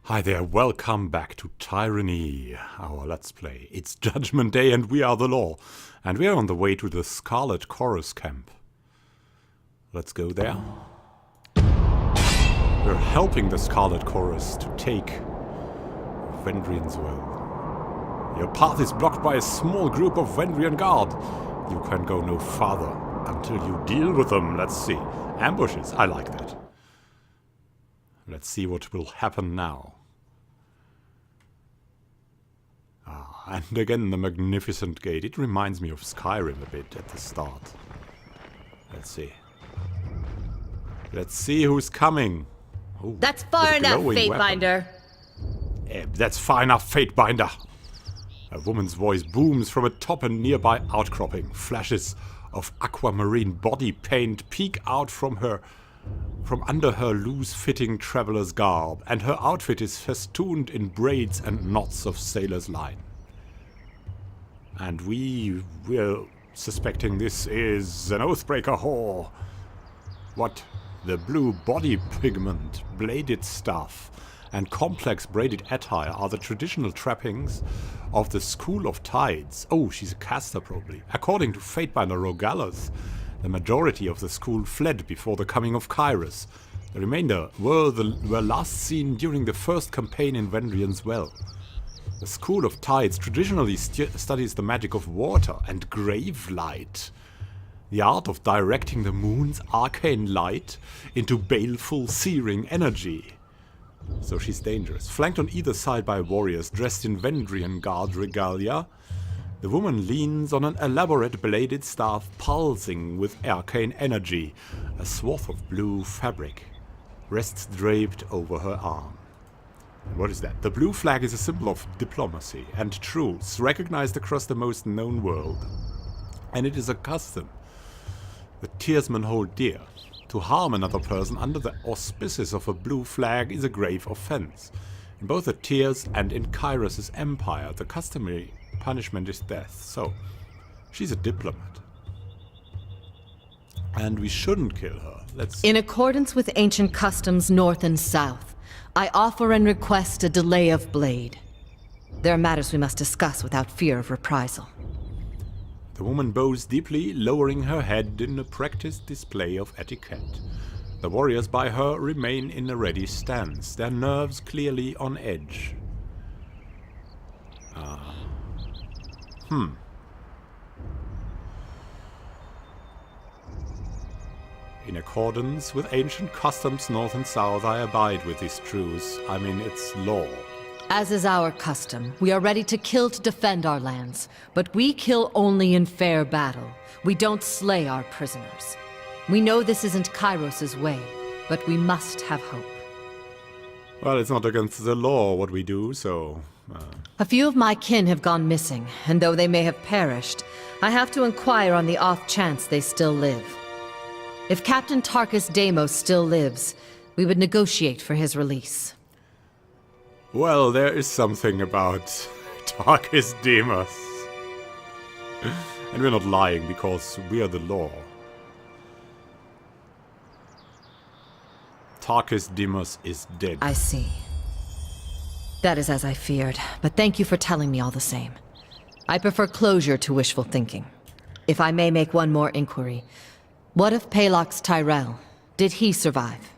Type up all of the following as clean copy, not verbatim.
Hi there, welcome back to Tyranny, our Let's Play. It's Judgment Day and we are the law. And we are on the way to the Scarlet Chorus camp. Let's go there. We're helping the Scarlet Chorus to take Vendrian's well. Your path is blocked by a small group of Vendrian guard. You can go no farther until you deal with them. Let's see. Ambushes, I like that. Let's see what will happen now. And again, the magnificent gate. It reminds me of Skyrim a bit at the start. Let's see. Let's see who's coming. Ooh, that's far enough, Fatebinder. That's far enough, Fatebinder. A woman's voice booms from atop a nearby outcropping. Flashes of aquamarine body paint peek out from under her loose-fitting traveler's garb, and her outfit is festooned in braids and knots of sailor's line. And we're suspecting this is an Oathbreaker whore. What? The blue body pigment, bladed staff, and complex braided attire are the traditional trappings of the School of Tides. Oh, she's a caster probably. According to Fatebinder Rogalas, the majority of the school fled before the coming of Kyros. The remainder were last seen during the first campaign in Vendrian's Well. The School of Tides traditionally studies the magic of water and grave light, the art of directing the moon's arcane light into baleful, searing energy. So she's dangerous. Flanked on either side by warriors dressed in Vendrian guard regalia, the woman leans on an elaborate bladed staff pulsing with arcane energy. A swath of blue fabric rests draped over her arm. And what is that? The blue flag is a symbol of diplomacy and truce, recognized across the most known world. And it is a custom the Tearsmen hold dear. To harm another person under the auspices of a blue flag is a grave offense. In both the Tears and in Kyros' empire, the customary punishment is death. So, she's a diplomat. And we shouldn't kill her. In accordance with ancient customs north and south, I offer and request a delay of blade. There are matters we must discuss without fear of reprisal. The woman bows deeply, lowering her head in a practiced display of etiquette. The warriors by her remain in a ready stance, their nerves clearly on edge. In accordance with ancient customs north and south, I abide with this truce. I mean, it's law. As is our custom, we are ready to kill to defend our lands, but we kill only in fair battle. We don't slay our prisoners. We know this isn't Kyros' way, but we must have hope. Well, it's not against the law what we do, so... A few of my kin have gone missing, and though they may have perished, I have to inquire on the off chance they still live. If Captain Tarkus Deimos still lives, we would negotiate for his release. Well, there is something about Tarkus Deimos. And we're not lying, because we are the law. Tarkus Deimos is dead. I see. That is as I feared, but thank you for telling me all the same. I prefer closure to wishful thinking. If I may make one more inquiry, what of Palox Tyrell? Did he survive?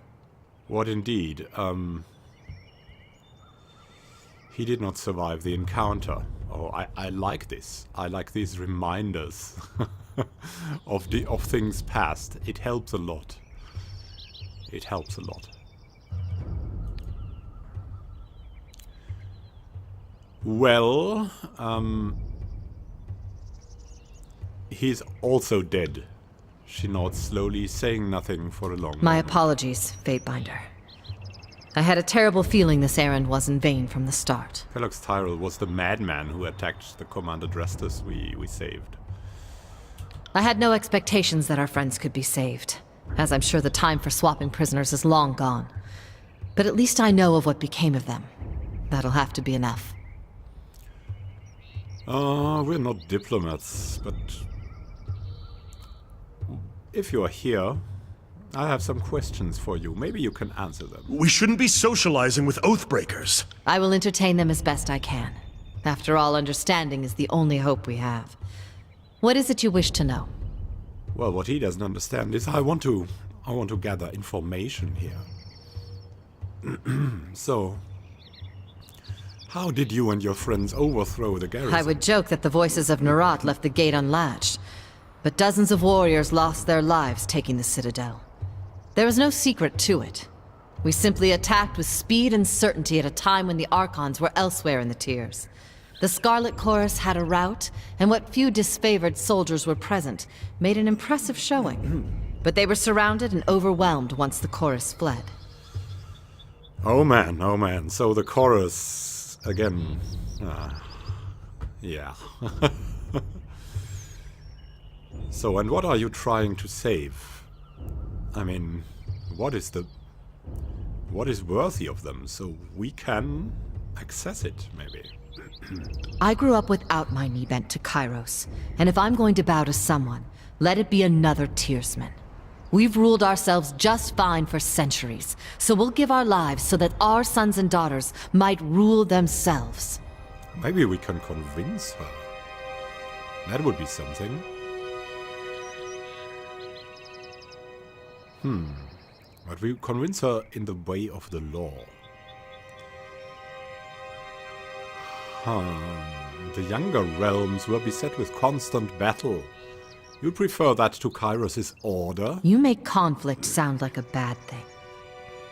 What indeed? He did not survive the encounter. Oh, I like this. I like these reminders of things past. It helps a lot. It helps a lot. Well, he's also dead. She nods slowly, saying nothing for a long My moment. apologies, Fatebinder. I had a terrible feeling this errand was in vain from the start. Palox Tyrell was the madman who attacked the Commander Drestus we saved. I had no expectations that our friends could be saved, as I'm sure the time for swapping prisoners is long gone. But at least I know of what became of them. That'll have to be enough. We're not diplomats, but if you are here, I have some questions for you. Maybe you can answer them. We shouldn't be socializing with Oathbreakers. I will entertain them as best I can. After all, understanding is the only hope we have. What is it you wish to know? Well, what he doesn't understand is I want to gather information here. So, how did you and your friends overthrow the garrison? I would joke that the voices of Narat left the gate unlatched, but dozens of warriors lost their lives taking the citadel. There was no secret to it. We simply attacked with speed and certainty at a time when the Archons were elsewhere in the tiers. The Scarlet Chorus had a rout, and what few disfavored soldiers were present made an impressive showing. But they were surrounded and overwhelmed once the chorus fled. Oh man, so the chorus, again, yeah. So, and what are you trying to save? I mean, what is worthy of them, so we can access it, maybe? I grew up without my knee bent to Kyros, and if I'm going to bow to someone, let it be another Tearsman. We've ruled ourselves just fine for centuries, so we'll give our lives so that our sons and daughters might rule themselves. Maybe we can convince her. That would be something. But we convince her in the way of the law. The younger realms were beset with constant battle. You prefer that to Kyros' order? You make conflict sound like a bad thing.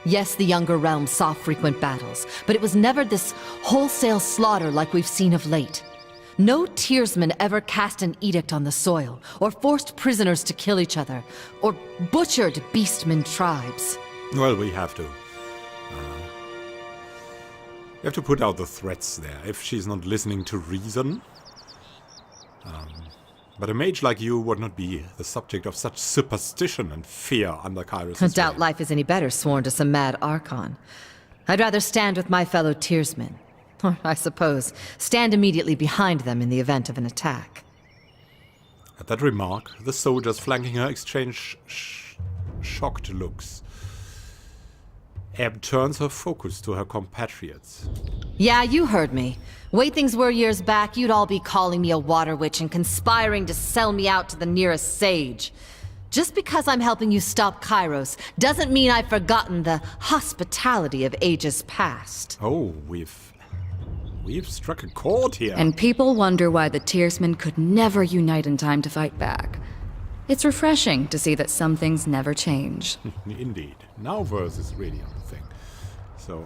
Yes, the younger realms saw frequent battles, but it was never this wholesale slaughter like we've seen of late. No Tearsman ever cast an edict on the soil, or forced prisoners to kill each other, or butchered beastmen tribes. Well, we have to. We have to put out the threats there, if she's not listening to reason. But a mage like you would not be the subject of such superstition and fear under Kyros' I doubt reign. life is any better sworn to some mad Archon. I'd rather stand with my fellow Tearsmen. Or, I suppose, stand immediately behind them in the event of an attack. At that remark, the soldiers flanking her exchange shocked looks. Ebb turns her focus to her compatriots. Yeah, you heard me. Way things were years back, you'd all be calling me a water witch and conspiring to sell me out to the nearest sage. Just because I'm helping you stop Kyros doesn't mean I've forgotten the hospitality of ages past. Oh, we've struck a chord here. And people wonder why the Tearsmen could never unite in time to fight back. It's refreshing to see that some things never change. Indeed. Now verse is really on the thing. So,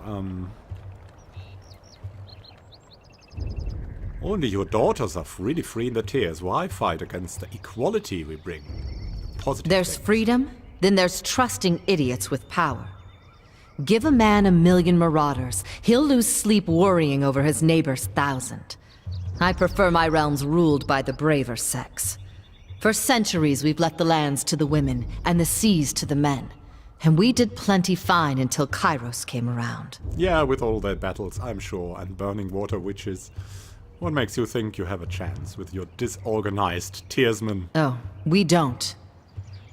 only your daughters are really free in the tears. Why fight against the equality we bring? The positive There's things. freedom, then there's trusting idiots with power. Give a man 1,000,000 marauders, he'll lose sleep worrying over his neighbor's 1,000. I prefer my realms ruled by the braver sex. For centuries we've left the lands to the women and the seas to the men. And we did plenty fine until Kyros came around. Yeah, with all their battles, I'm sure, and burning water witches. What makes you think you have a chance with your disorganized Tearsmen? Oh, we don't.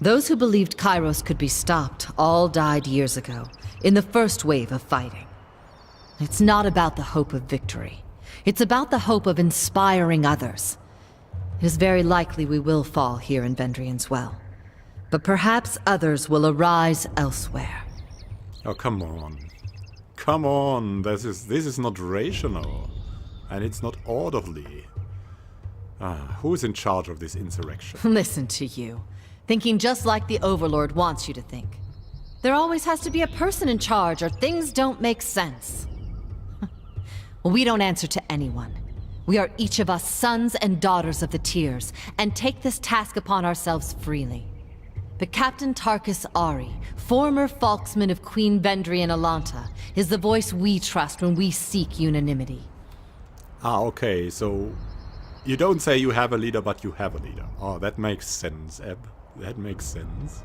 Those who believed Kyros could be stopped all died years ago, in the first wave of fighting. It's not about the hope of victory. It's about the hope of inspiring others. It is very likely we will fall here in Vendrian's Well. But perhaps others will arise elsewhere. Oh, come on. Come on, this is not rational. And it's not orderly. Who's in charge of this insurrection? Listen to you. Thinking just like the Overlord wants you to think. There always has to be a person in charge or things don't make sense. Well, we don't answer to anyone. We are each of us sons and daughters of the Tiers, and take this task upon ourselves freely. But Captain Tarkus Ari, former Falksman of Queen Vendrian Alanta, is the voice we trust when we seek unanimity. Okay, so you don't say you have a leader, but you have a leader. Oh, that makes sense, Ebb. That makes sense.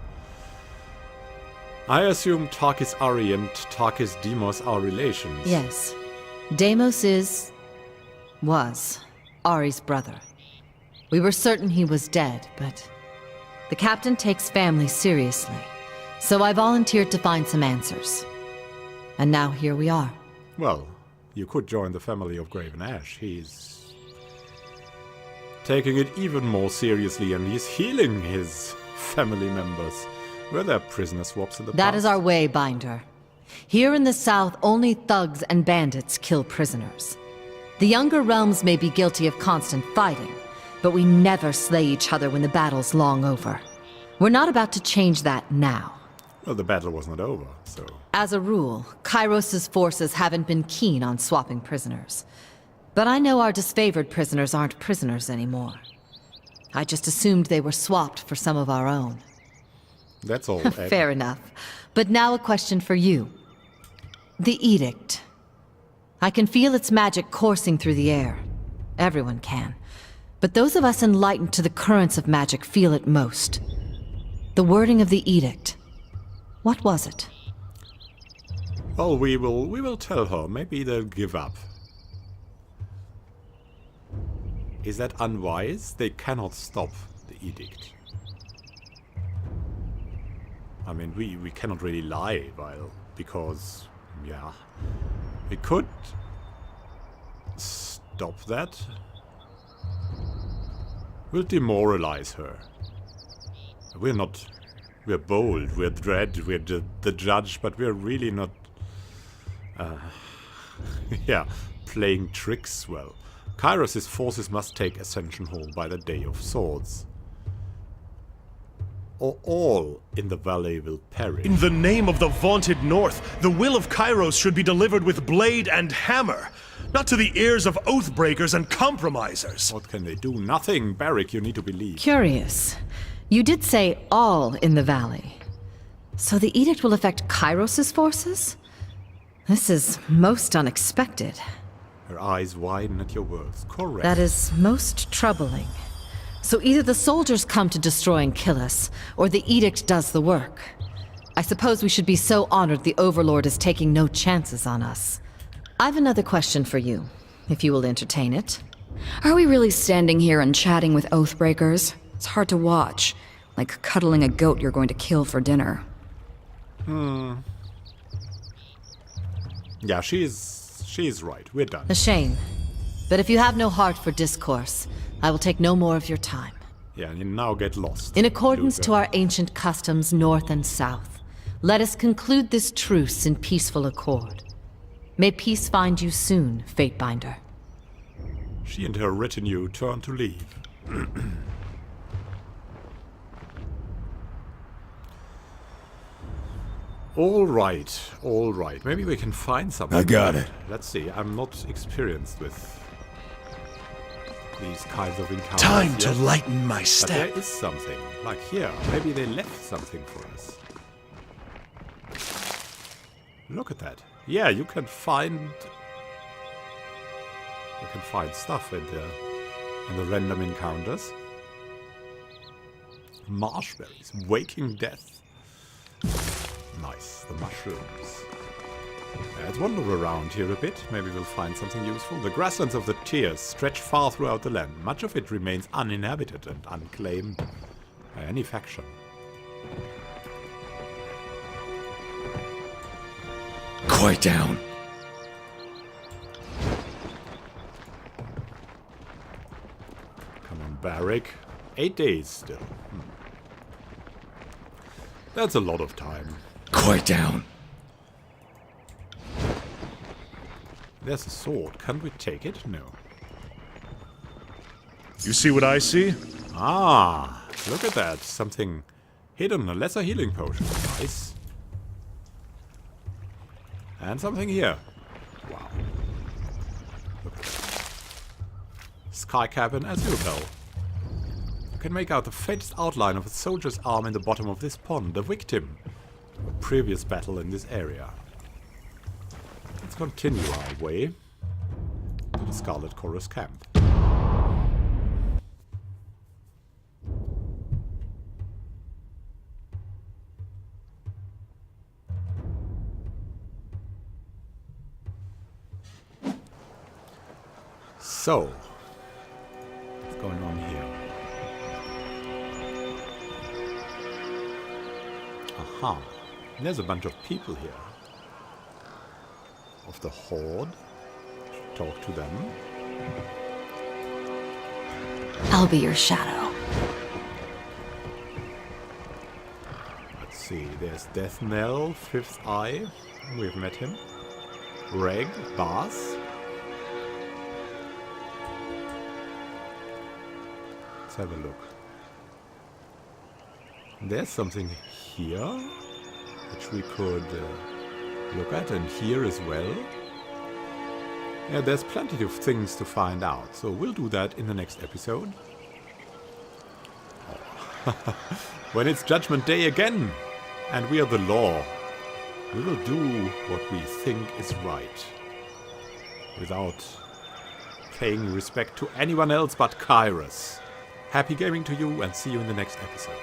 I assume Tarkus Ari and Tarkus Demos are relations. Yes. Deimos was Ari's brother. We were certain he was dead, but the captain takes family seriously. So I volunteered to find some answers. And now here we are. Well, you could join the family of Graven Ash. He's taking it even more seriously, and he's healing his family members. Were there prisoner swaps in the past? That is our way, Binder. Here in the South, only thugs and bandits kill prisoners. The younger realms may be guilty of constant fighting, but we never slay each other when the battle's long over. We're not about to change that now. Well, the battle was not over, so... As a rule, Kyros' forces haven't been keen on swapping prisoners. But I know our disfavored prisoners aren't prisoners anymore. I just assumed they were swapped for some of our own. That's all, Ed. Fair enough. But now a question for you. The Edict. I can feel its magic coursing through the air. Everyone can. But those of us enlightened to the currents of magic feel it most. The wording of the Edict. What was it? Well, we will tell her. Maybe they'll give up. Is that unwise? They cannot stop the edict. I mean, we cannot really lie, because, yeah, we could stop that. We'll demoralize her. We're bold, we're dread, we're the judge, but we're really not, yeah, playing tricks well. Kyros' forces must take Ascension Hall by the Day of Swords, or all in the valley will perish. In the name of the vaunted North, the will of Kyros should be delivered with blade and hammer, not to the ears of oathbreakers and compromisers. What can they do? Nothing, Barrick, you need to believe. Curious. You did say all in the valley. So the edict will affect Kyros' forces? This is most unexpected. Her eyes widen at your words. Correct. That is most troubling. So either the soldiers come to destroy and kill us, or the edict does the work. I suppose we should be so honored the Overlord is taking no chances on us. I've another question for you, if you will entertain it. Are we really standing here and chatting with oathbreakers? It's hard to watch, like cuddling a goat you're going to kill for dinner. Yeah, she's right. We're done. A shame. But if you have no heart for discourse, I will take no more of your time. Yeah, you now get lost. In accordance to our ancient customs, north and south, let us conclude this truce in peaceful accord. May peace find you soon, Fatebinder. She and her retinue turn to leave. All right. Maybe we can find something. I got it. Let's see. I'm not experienced with these kinds of encounters Time yet, to lighten my but step. there is something. Like here. Maybe they left something for us. Look at that. Yeah, you can find stuff in the random encounters. Marshberries. Waking Death. Nice, the mushrooms. Let's wander around here a bit. Maybe we'll find something useful. The grasslands of the Tears stretch far throughout the land. Much of it remains uninhabited and unclaimed by any faction. Quiet down. Come on, Barrick. 8 days still. That's a lot of time. Quiet down. There's a sword. Can't we take it? No. You see what I see? Ah, look at that. Something hidden. A lesser healing potion. Nice. And something here. Wow. Look at that. Sky cabin azure bell. You can make out the faintest outline of a soldier's arm in the bottom of this pond. The victim of a previous battle in this area. Let's continue our way to the Scarlet Chorus camp. So, what's going on here? Huh. There's a bunch of people here. Of the Horde. Talk to them. I'll be your shadow. Let's see. There's Death Knell, Fifth Eye. We've met him. Reg, Bass. Let's have a look. There's something here, which we could look at, and here as well. Yeah, there's plenty of things to find out, so we'll do that in the next episode. Oh. When it's Judgment Day again, and we are the law, we will do what we think is right, without paying respect to anyone else but Kyros. Happy gaming to you, and see you in the next episode.